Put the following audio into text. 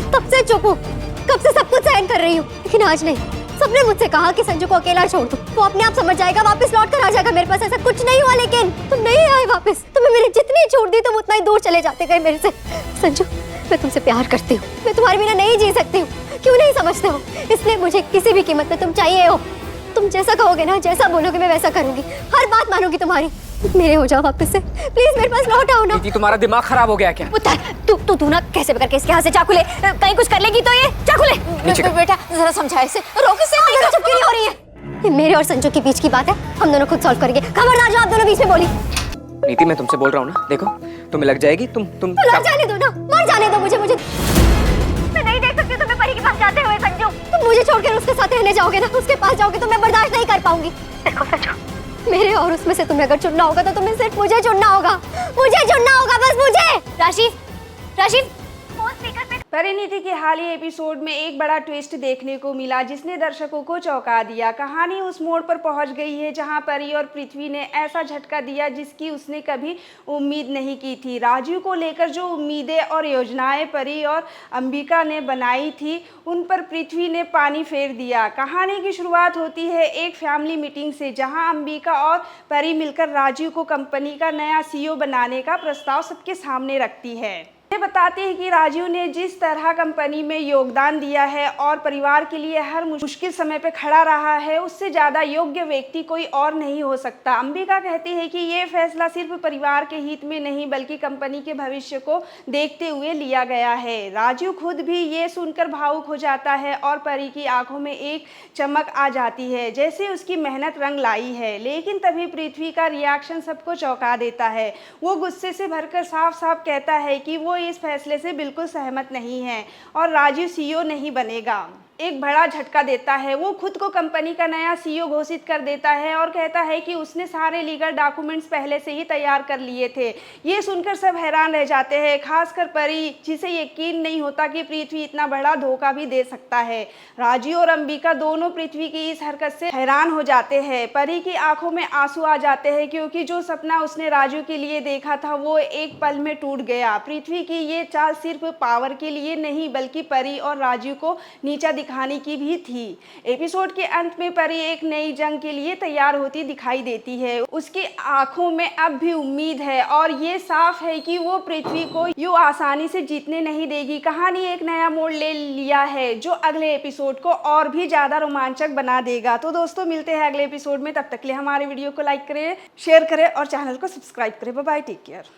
तब से चुप हूँ, कब से सब कुछ सहन कर रही हूँ, लेकिन आज नहीं। सबने मुझसे कहा कि संजू को अकेला छोड़ दो, वो अपने आप समझ जाएगा, वापस लौट कर आ जाएगा मेरे पास। ऐसा कुछ नहीं हुआ, लेकिन तुम नहीं आए वापस। तुम्हें मेरी जितनी छूट दी तुम उतना ही दूर चले जाते गए मेरे से। संजू, मैं तुमसे प्यार करती हूँ, मैं तुम्हारे बिना नहीं जी सकती हूँ। क्यों नहीं समझते हो? इसलिए मुझे किसी भी कीमत पे तुम चाहिए हो। तुम जैसा कहोगे ना, जैसा बोलोगे मैं वैसा करूंगी, हर बात मानूंगी तुम्हारी। मेरे हो जाओ वापस से, प्लीज मेरे पास लौट आओ ना। दीदी तुम्हारा दिमाग खराब हो गया क्या? तू ना कैसे भी करके इसके हाथ से चाकू ले, कहीं कुछ कर लेगी तो ये चाकू ले। बेटा जरा समझा इसे, रोक इसे। चुप क्यों नहीं हो रही है? ये मेरे और संजू के बीच की बात है, हम दोनों खुद सॉल्व करेंगे। खबरदार जो आप दोनों बीच में बोली। नीति मैं तुमसे बोल रहा हूँ ना, देखो तुम्हें लग जाएगी। तुम लग जाने दो ना, मर जाने दो मुझे। मैं नहीं देख सकती तुम्हें परी के पास जाते हुए। संजू, तुम मुझे छोड़कर उसके साथ रहने जाओगे ना, उसके पास जाओगे तो मैं बर्दाश्त नहीं कर पाऊंगी। देखो संजू, मेरे और उसमें से तुम्हें अगर चुनना होगा तो तुम्हें सिर्फ मुझे चुनना होगा, मुझे चुनना होगा, बस मुझे। राशिद फोन स्पीकर पे। परिणीति के हालिया एपिसोड में एक बड़ा ट्विस्ट देखने को मिला जिसने दर्शकों को चौंका दिया। कहानी उस मोड़ पर पहुंच गई है जहां परी और पृथ्वी ने ऐसा झटका दिया जिसकी उसने कभी उम्मीद नहीं की थी। राजू को लेकर जो उम्मीदें और योजनाएं परी और अंबिका ने बनाई थी उन पर पृथ्वी ने पानी फेर दिया। कहानी की शुरुआत होती है एक फैमिली मीटिंग से जहां अंबिका और परी मिलकर राजू को कंपनी का नया सीईओ बनाने का प्रस्ताव सबके सामने रखती है। ये बताते हैं कि राजू ने जिस तरह कंपनी में योगदान दिया है और परिवार के लिए हर मुश्किल समय पे खड़ा रहा है, उससे ज़्यादा योग्य व्यक्ति कोई और नहीं हो सकता। अंबिका कहती है कि ये फैसला सिर्फ परिवार के हित में नहीं बल्कि कंपनी के भविष्य को देखते हुए लिया गया है। राजू खुद भी ये सुनकर भावुक हो जाता है और परी की आंखों में एक चमक आ जाती है जैसे उसकी मेहनत रंग लाई है। लेकिन तभी पृथ्वी का रिएक्शन सबको चौंका देता है। वो गुस्से से भरकर साफ साफ कहता है कि वो इस फैसले से बिल्कुल सहमत नहीं है और राजू सीईओ नहीं बनेगा। एक बड़ा झटका देता है, वो खुद को कंपनी का नया सीईओ घोषित कर देता है और कहता है कि उसने सारे लीगल डॉक्यूमेंट्स पहले से ही तैयार कर लिए थे। ये सुनकर सब हैरान रह जाते हैं, खासकर परी जिसे यकीन नहीं होता कि पृथ्वी इतना बड़ा धोखा भी दे सकता है। राजू और अंबिका दोनों पृथ्वी की इस हरकत से हैरान हो जाते हैं। परी की आंखों में आंसू आ जाते हैं क्योंकि जो सपना उसने राजू के लिए देखा था वो एक पल में टूट गया। पृथ्वी की ये चाल सिर्फ पावर के लिए नहीं बल्कि परी और राजू को नीचा दिखाने की भी थी। एपिसोड के अंत में परी एक नई जंग के लिए तैयार होती दिखाई देती है। उसकी आंखों में अब भी उम्मीद है और ये साफ है कि वो पृथ्वी को यूं आसानी से जीतने नहीं देगी। कहानी एक नया मोड़ ले लिया है जो अगले एपिसोड को और भी ज्यादा रोमांचक बना देगा। तो दोस्तों मिलते हैं अगले एपिसोड में, तब तक के लिए हमारे वीडियो को लाइक करें, शेयर करें और चैनल को सब्सक्राइब करें। Bye bye, take care.